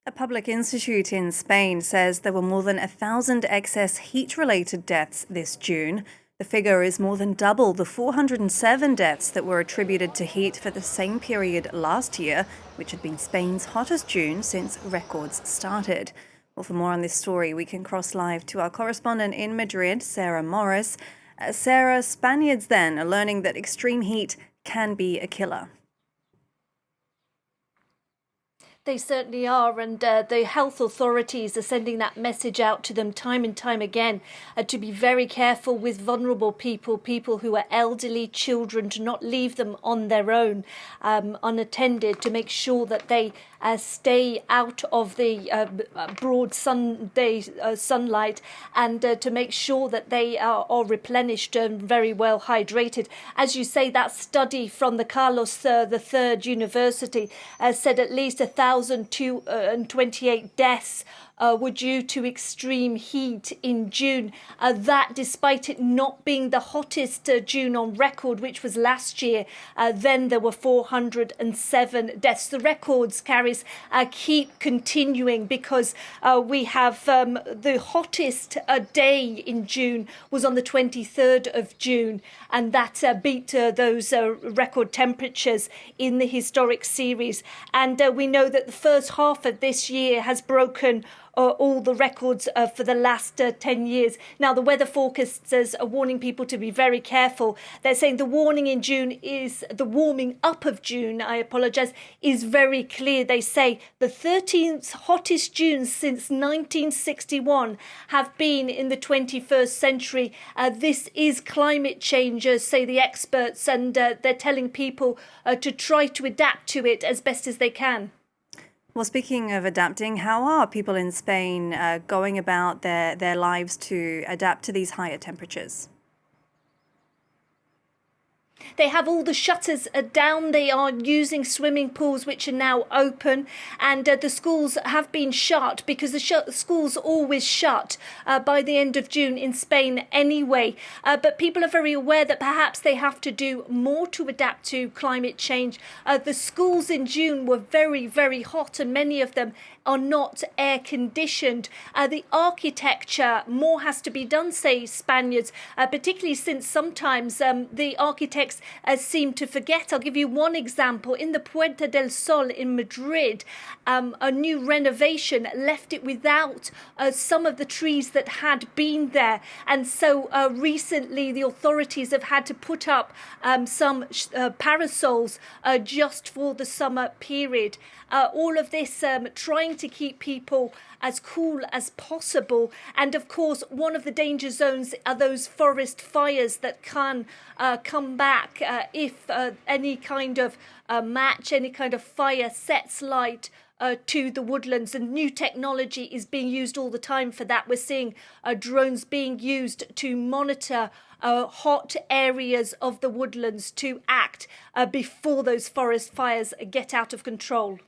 A public institute in Spain says there were more than 1,000 excess heat-related deaths this June. The figure is more than double the 407 deaths that were attributed to heat for the same period last year, which had been Spain's hottest June since records started. Well, for more on this story, we can cross live to our correspondent in Madrid, Sarah Morris. Sarah, Spaniards then are learning that extreme heat can be a killer. They certainly are, and the health authorities are sending that message out to them time and time again to be very careful with vulnerable people, people who are elderly, children, to not leave them on their own, unattended, to make sure that they stay out of the broad sunlight, and to make sure that they are replenished and very well hydrated. As you say, that study from the Carlos III University said at least 1,028 deaths were due to extreme heat in June. That, despite it not being the hottest June on record, which was last year, then there were 407 deaths. The records, Caris, keep continuing because we have the hottest day in June was on the 23rd of June, and that beat those record temperatures in the historic series. And we know that the first half of this year has broken all the records for the last 10 years. Now, the weather forecasters are warning people to be very careful. They're saying the warning in June is the warming up of June, is very clear. They say the 13th hottest Junes since 1961 have been in the 21st century. This is climate change, say the experts, and they're telling people to try to adapt to it as best as they can. Well, speaking of adapting, how are people in Spain going about their lives to adapt to these higher temperatures? They have all the shutters down. They are using swimming pools, which are now open, and the schools have been shut because the schools always shut by the end of June in Spain anyway. But people are very aware that perhaps they have to do more to adapt to climate change. The schools in June were very, very hot, and many of them are not air conditioned. The architecture, more has to be done, say Spaniards, particularly since sometimes the architects seem to forget. I'll give you one example. In the Puerta del Sol in Madrid, a new renovation left it without some of the trees that had been there. And so recently the authorities have had to put up some parasols just for the summer period. All of this trying to keep people as cool as possible. And of course, one of the danger zones are those forest fires that can come back if any kind of match, any kind of fire sets light to the woodlands, and new technology is being used all the time for that. We're seeing drones being used to monitor hot areas of the woodlands to act before those forest fires get out of control.